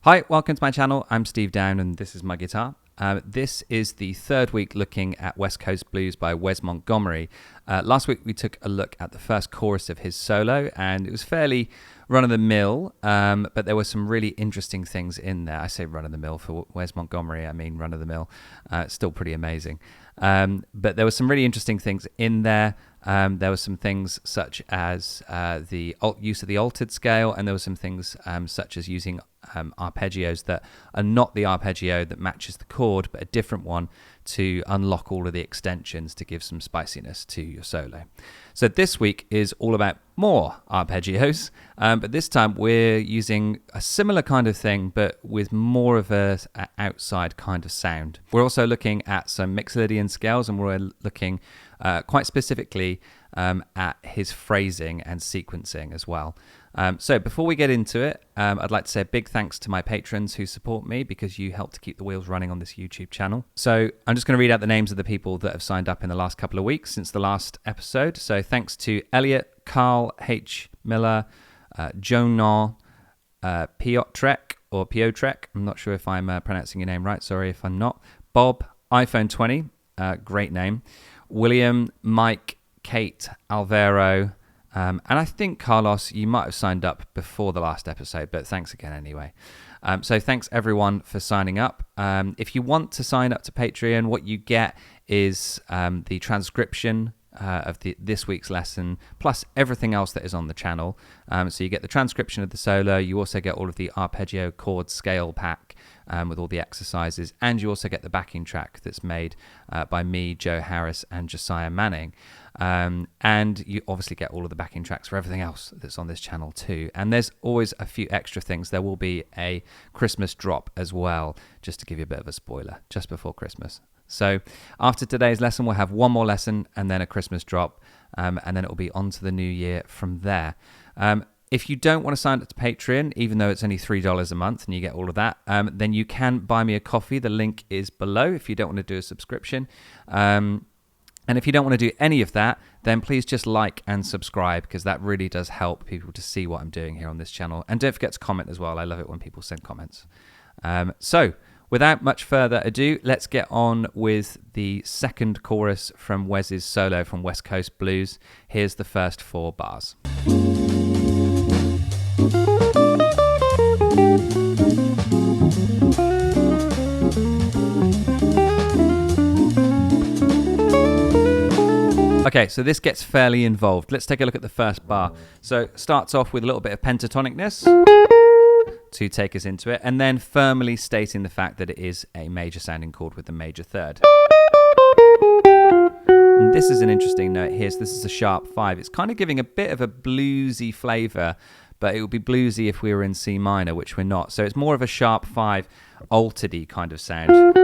Hi, welcome to my channel. I'm Steve Down and this is my guitar. This is the third week looking at West Coast Blues by Wes Montgomery. Last week we took a look at the first chorus of his solo and it was fairly run-of-the-mill, but there were some really interesting things in there. I say run-of-the-mill for Wes Montgomery, I mean run-of-the-mill. It's still pretty amazing. But there were some really interesting things in there. There were some things such as the use of the altered scale, and there were some things such as using arpeggios that are not the arpeggio that matches the chord, but a different one to unlock all of the extensions to give some spiciness to your solo. So this week is all about more arpeggios, but this time we're using a similar kind of thing, but with more of a outside kind of sound. We're also looking at some Mixolydian scales, and we're looking quite specifically at his phrasing and sequencing as well. So before we get into it, I'd like to say a big thanks to my patrons who support me, because you help to keep the wheels running on this YouTube channel. So I'm just going to read out the names of the people that have signed up in the last couple of weeks since the last episode. So thanks to Elliot, Carl H. Miller, Jonah, Piotrek, or Piotrek. I'm not sure if I'm pronouncing your name right. Sorry if I'm not. Bob, iPhone 20, great name. William, Mike, Kate, Alvaro, and I think Carlos, you might have signed up before the last episode, but thanks again anyway. So thanks everyone for signing up. If you want to sign up to Patreon, what you get is the transcription of this week's lesson, plus everything else that is on the channel. So you get the transcription of the solo, you also get all of the arpeggio chord scale pack with all the exercises, and you also get the backing track that's made by me, Joe Harris, and Josiah Manning. And you obviously get all of the backing tracks for everything else that's on this channel too. And there's always a few extra things. There will be a Christmas drop as well, just to give you a bit of a spoiler, just before Christmas. So after today's lesson, we'll have one more lesson and then a Christmas drop, and then it will be on to the new year from there. If you don't want to sign up to Patreon, even though it's only $3 a month and you get all of that, then you can buy me a coffee. The link is below if you don't want to do a subscription. And if you don't want to do any of that, then please just like and subscribe, because that really does help people to see what I'm doing here on this channel. And don't forget to comment as well. I love it when people send comments. So without much further ado, let's get on with the second chorus from Wes's solo from West Coast Blues. Here's the first 4 bars. Okay, so this gets fairly involved. Let's take a look at the first bar. So it starts off with a little bit of pentatonicness to take us into it, and then firmly stating the fact that it is a major sounding chord with the major third. And this is an interesting note here. So this is a sharp 5. It's kind of giving a bit of a bluesy flavor, but it would be bluesy if we were in C minor, which we're not. So it's more of a sharp 5, altered-y kind of sound.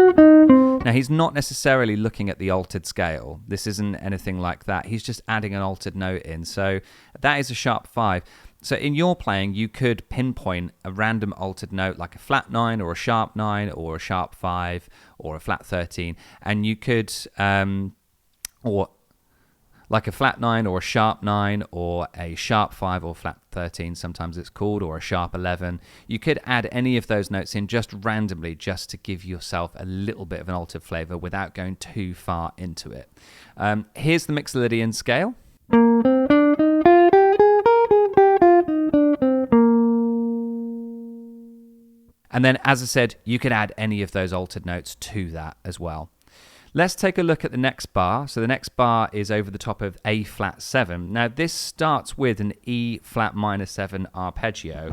Now, he's not necessarily looking at the altered scale. This isn't anything like that. He's just adding an altered note in. So that is a sharp 5. So in your playing, you could pinpoint a random altered note like a flat 9 or a sharp 9 or a sharp 5 or a flat 13. And you could, or like a flat 9 or a sharp 9 or a sharp 5 or flat 13, sometimes it's called, or a sharp 11. You could add any of those notes in just randomly, just to give yourself a little bit of an altered flavor without going too far into it. Here's the Mixolydian scale. And then, as I said, you could add any of those altered notes to that as well. Let's take a look at the next bar. So the next bar is over the top of A flat 7. Now this starts with an E flat minor 7 arpeggio.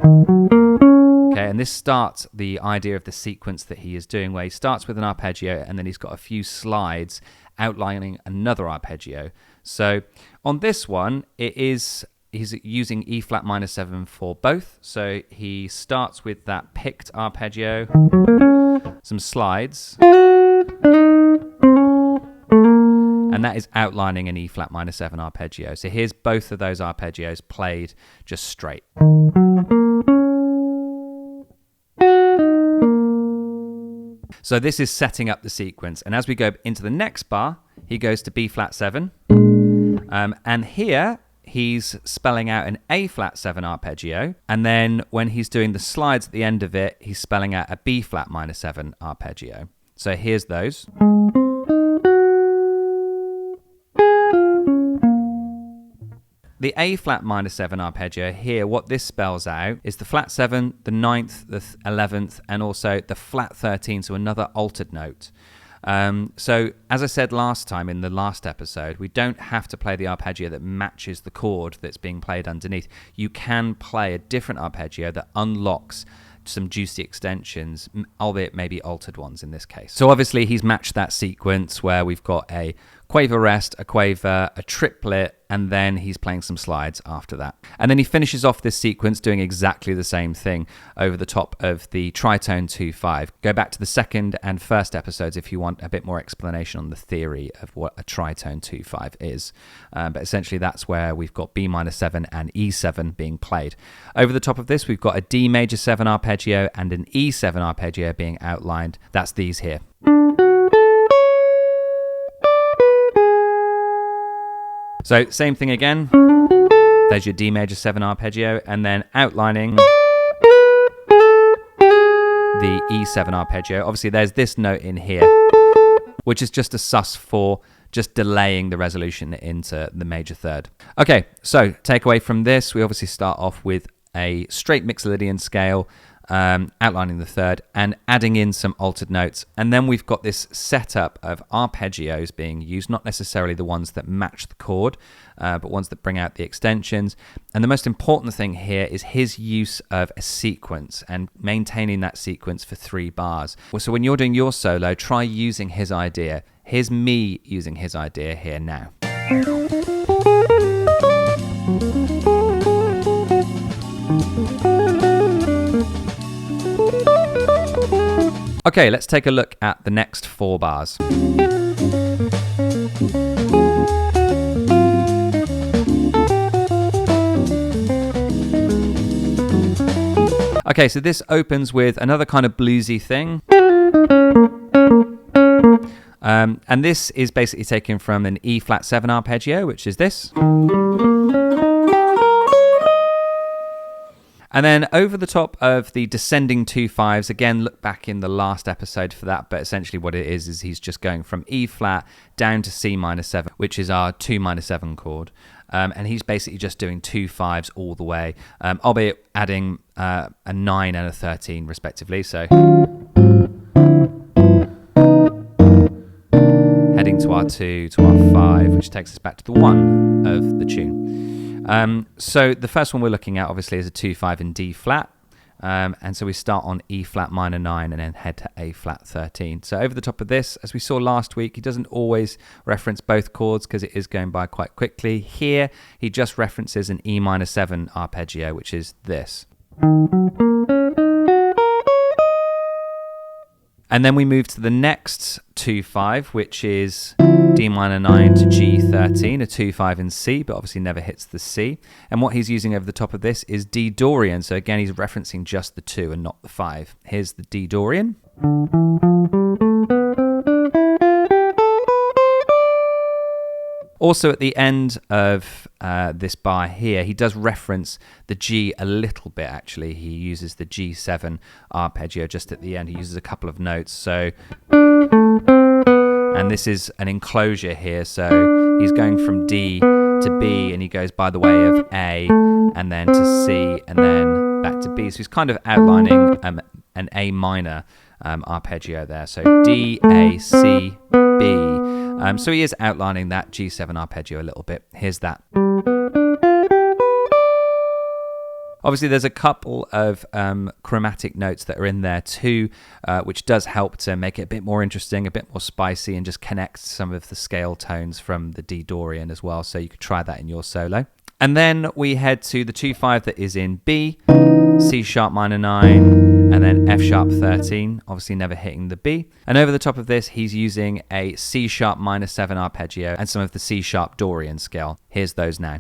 Okay, and this starts the idea of the sequence that he is doing, where he starts with an arpeggio and then he's got a few slides outlining another arpeggio. So on this one, he's using E flat minor 7 for both. So he starts with that picked arpeggio, some slides, and that is outlining an E flat minor 7 arpeggio. So here's both of those arpeggios played just straight. So this is setting up the sequence. And as we go into the next bar, he goes to B flat 7. And here he's spelling out an A flat 7 arpeggio. And then when he's doing the slides at the end of it, he's spelling out a B flat minor 7 arpeggio. So here's those. The A flat minor 7 arpeggio here, what this spells out is the flat 7, the 9th, the 11th, and also the flat 13, so another altered note. So as I said last time in the last episode, we don't have to play the arpeggio that matches the chord that's being played underneath. You can play a different arpeggio that unlocks some juicy extensions, albeit maybe altered ones in this case. So obviously he's matched that sequence where we've got a quaver rest, a quaver, a triplet, and then he's playing some slides after that. And then he finishes off this sequence doing exactly the same thing over the top of the tritone 2-5. Go back to the second and first episodes if you want a bit more explanation on the theory of what a tritone 2-5 is. But essentially that's where we've got B minor 7 and E7 being played. Over the top of this, we've got a D major 7 arpeggio and an E7 arpeggio being outlined. That's these here. So same thing again, there's your D major 7 arpeggio, and then outlining the E7 arpeggio. Obviously there's this note in here, which is just a sus for just delaying the resolution into the major third. Okay, so takeaway from this, we obviously start off with a straight Mixolydian scale, outlining the third and adding in some altered notes. And then we've got this setup of arpeggios being used, not necessarily the ones that match the chord, but ones that bring out the extensions. And the most important thing here is his use of a sequence and maintaining that sequence for 3 bars. So when you're doing your solo, try using his idea. Here's me using his idea here now. Okay, let's take a look at the next 4 bars. Okay, so this opens with another kind of bluesy thing. And this is basically taken from an E flat 7 arpeggio, which is this. And then over the top of the descending 2-5s, again, look back in the last episode for that, but essentially what it is he's just going from E flat down to C minor 7, which is our 2 minor 7 chord. And he's basically just doing 2-5s all the way, albeit adding a 9 and a 13 respectively. So heading to our 2, to our 5, which takes us back to the 1 of the tune. So the first one we're looking at obviously is a 2-5 in D flat, and so we start on E flat minor 9 and then head to A flat 13. So over the top of this, as we saw last week, he doesn't always reference both chords because it is going by quite quickly. Here he just references an E minor 7 arpeggio, which is this. And then we move to the next 2-5, which is D minor 9 to G13, a 2-5 in C, but obviously never hits the C. And what he's using over the top of this is D Dorian. So again, he's referencing just the 2 and not the 5. Here's the D Dorian. Also at the end of this bar here, he does reference the G a little bit actually. He uses the G7 arpeggio just at the end. He uses a couple of notes. So, and this is an enclosure here. So he's going from D to B and he goes by the way of A and then to C and then back to B. So he's kind of outlining an A minor arpeggio there. So D, A, C, B. So he is outlining that G7 arpeggio a little bit. Here's that. Obviously, there's a couple of chromatic notes that are in there too, which does help to make it a bit more interesting, a bit more spicy, and just connect some of the scale tones from the D Dorian as well. So you could try that in your solo. And then we head to the 2-5 that is in B, C sharp minor 9, and then F sharp 13, obviously never hitting the B. And over the top of this, he's using a C sharp minor 7 arpeggio and some of the C sharp Dorian scale. Here's those now.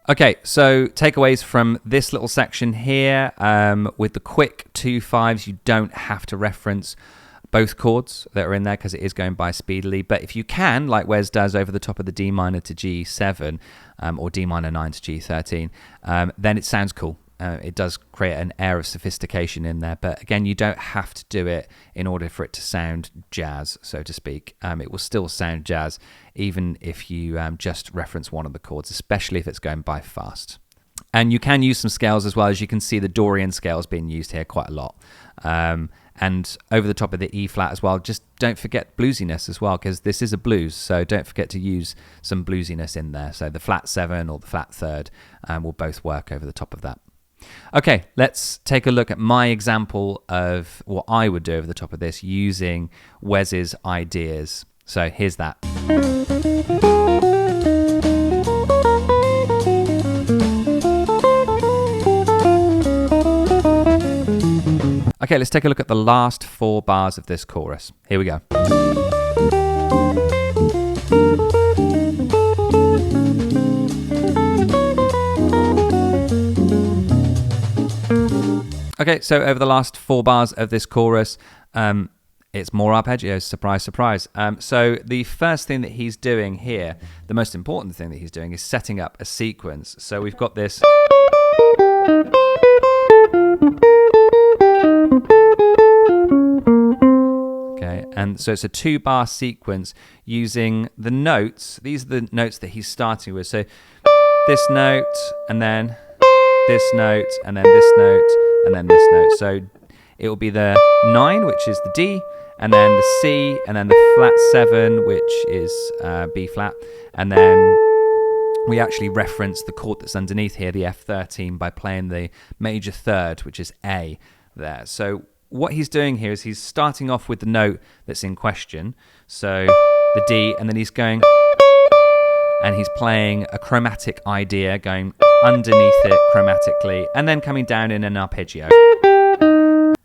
Okay, so takeaways from this little section here. With the quick 2/5s, you don't have to reference both chords that are in there because it is going by speedily. But if you can, like Wes does over the top of the D minor to G7 or D minor 9 to G13, then it sounds cool. It does create an air of sophistication in there. But again, you don't have to do it in order for it to sound jazz, so to speak. It will still sound jazz even if you just reference one of the chords, especially if it's going by fast. And you can use some scales as well. As you can see, the Dorian scales being used here quite a lot. And over the top of the E flat as well, just don't forget bluesiness as well, because this is a blues, so don't forget to use some bluesiness in there. So the flat 7 or the flat 3rd will both work over the top of that. Okay, let's take a look at my example of what I would do over the top of this using Wes's ideas. So here's that. Okay, let's take a look at the last 4 bars of this chorus. Here we go. Okay, so over the last 4 bars of this chorus, it's more arpeggios, surprise, surprise. So the first thing that he's doing here, the most important thing that he's doing is setting up a sequence. So we've got this. Okay, and so it's a 2-bar sequence using the notes. These are the notes that he's starting with. So this note, and then this note, and then this note, and then this note. So it will be the 9, which is the D, and then the C, and then the flat 7, which is B flat. And then we actually reference the chord that's underneath here, the F13, by playing the major 3rd, which is A there. So what he's doing here is he's starting off with the note that's in question, so the D, and then he's going, and he's playing a chromatic idea, going underneath it chromatically, and then coming down in an arpeggio.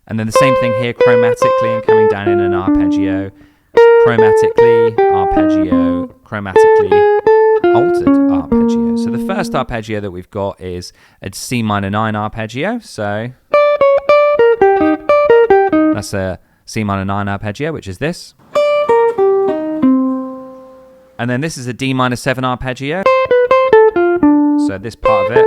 And then the same thing here, chromatically, and coming down in an arpeggio, chromatically, arpeggio, chromatically, altered arpeggio. So the first arpeggio that we've got is a C minor 9 arpeggio, so that's a C minor 9 arpeggio, which is this. And then this is a D minor 7 arpeggio. So this part of it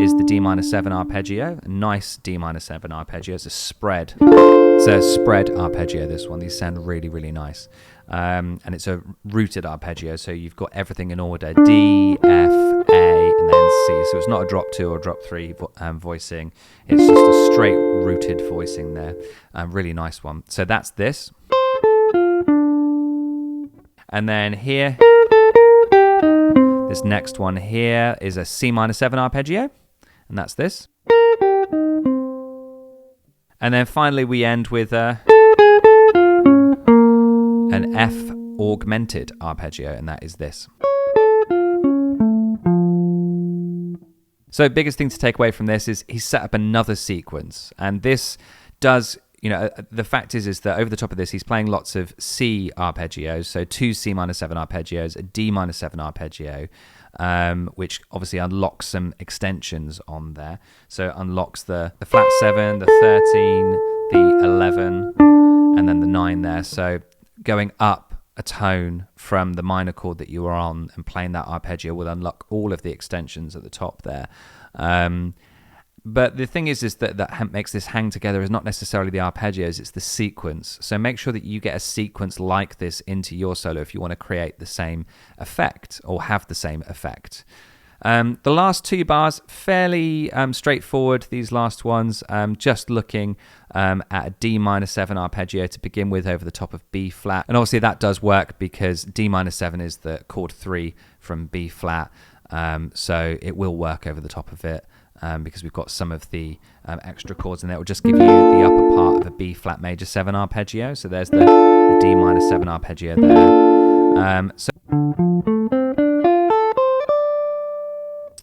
is the D minor 7 arpeggio. A nice D minor 7 arpeggio. It's a spread. It's a spread arpeggio, this one. These sound really, really nice. And it's a rooted arpeggio, so you've got everything in order. D, F, A, and then C. So it's not a drop 2 or drop 3 voicing. It's just a straight rooted voicing there. Really nice one. So that's this. And then here, this next one here is a C minor 7 arpeggio, and that's this. And then finally we end with an F augmented arpeggio, and that is this. So biggest thing to take away from this is he's set up another sequence, and this does, you know, the fact is that over the top of this, he's playing lots of C arpeggios, so 2 C minor 7 arpeggios, a D minor 7 arpeggio, which obviously unlocks some extensions on there. So it unlocks the flat 7, the 13, the 11, and then the 9 there. So going up a tone from the minor chord that you are on and playing that arpeggio will unlock all of the extensions at the top there. But the thing is that makes this hang together is not necessarily the arpeggios, it's the sequence. So make sure that you get a sequence like this into your solo if you want to create the same effect or have the same effect. The last 2 bars, fairly straightforward, these last ones, just looking at a D minor 7 arpeggio to begin with over the top of B flat. And obviously that does work because D minor 7 is the chord 3 from B flat, so it will work over the top of it. Because we've got some of the extra chords in there. It will just give you the upper part of a B flat major 7 arpeggio. So there's the D minor 7 arpeggio there. So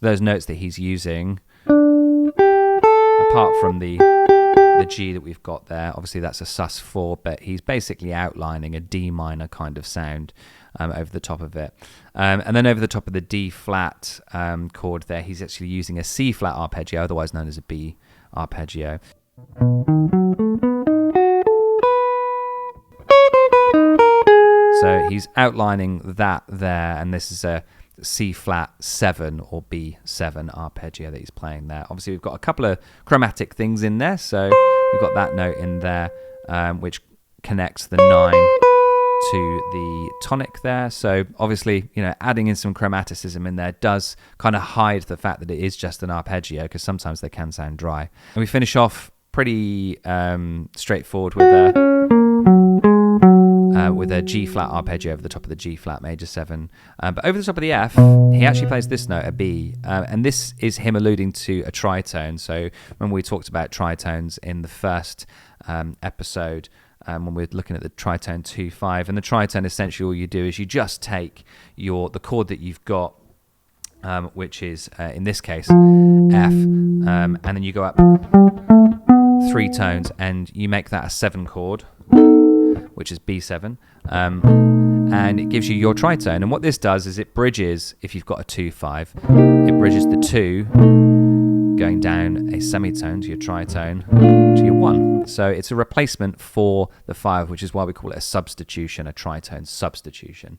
those notes that he's using, apart from the the G that we've got there. Obviously, that's a sus4, but he's basically outlining a D minor kind of sound over the top of it. And then over the top of the D flat chord there, he's actually using a C flat arpeggio, otherwise known as a B arpeggio. So he's outlining that there, and this is a C flat 7 or B7 arpeggio that he's playing there. Obviously, we've got a couple of chromatic things in there. So we've got that note in there, which connects the 9 to the tonic there. So obviously, adding in some chromaticism in there does kind of hide the fact that it is just an arpeggio, because sometimes they can sound dry. And we finish off pretty straightforward with a G flat arpeggio over the top of the G flat major 7. But over the top of the F, he actually plays this note, a B. And this is him alluding to a tritone. So when we talked about tritones in the first episode, when we're looking at the tritone 2-5, and the tritone, essentially all you do is you just take the chord that you've got, which is in this case F, and then you go up 3 tones and you make that a 7 chord, which is B7, and it gives you your tritone. And what this does is it bridges, if you've got a 2-5, it bridges the 2 going down a semitone to your tritone to your 1. So it's a replacement for the 5, which is why we call it a substitution, a tritone substitution.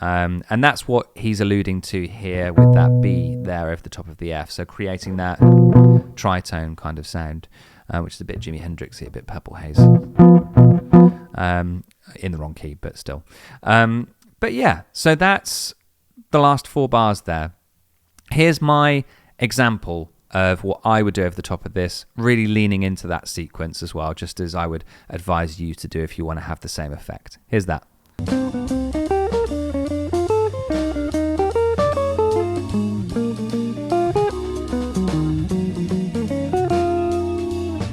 And that's what he's alluding to here with that B there over the top of the F. So creating that tritone kind of sound, which is a bit Jimi Hendrixy, a bit Purple Haze. In the wrong key, but still. But yeah, so that's the last 4 bars there. Here's my example of what I would do over the top of this, really leaning into that sequence as well, just as I would advise you to do if you want to have the same effect. Here's that.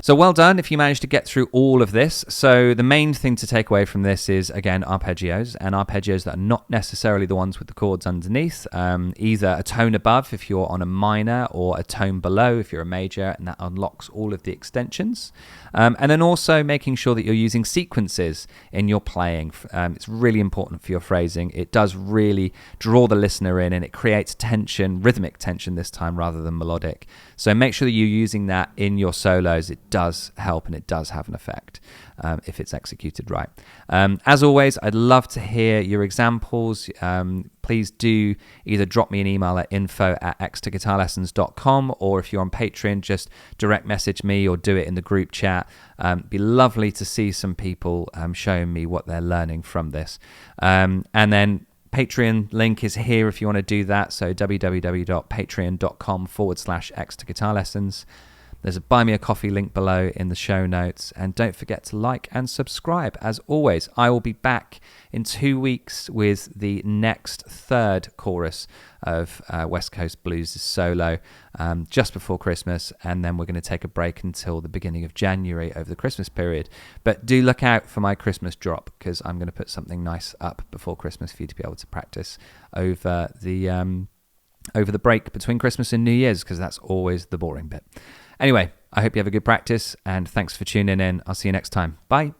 So well done if you managed to get through all of this. So the main thing to take away from this is, again, arpeggios, and arpeggios that are not necessarily the ones with the chords underneath, either a tone above if you're on a minor, or a tone below if you're a major, and that unlocks all of the extensions. And then also making sure that you're using sequences in your playing. It's really important for your phrasing. It does really draw the listener in, and it creates tension, rhythmic tension this time rather than melodic. So make sure that you're using that in your solos. It does help, and it does have an effect if it's executed right. As always, I'd love to hear your examples. Please do either drop me an email at info@xtoguitarlessons.com, or if you're on Patreon, just direct message me or do it in the group chat. It'd be lovely to see some people showing me what they're learning from this. And then Patreon link is here if you want to do that. So www.patreon.com/xtoguitarlessons. There's a Buy Me a Coffee link below in the show notes. And don't forget to like and subscribe. As always, I will be back in 2 weeks with the next third chorus of West Coast Blues solo just before Christmas. And then we're going to take a break until the beginning of January over the Christmas period. But do look out for my Christmas drop, because I'm going to put something nice up before Christmas for you to be able to practice over the break between Christmas and New Year's, because that's always the boring bit. Anyway, I hope you have a good practice, and thanks for tuning in. I'll see you next time. Bye.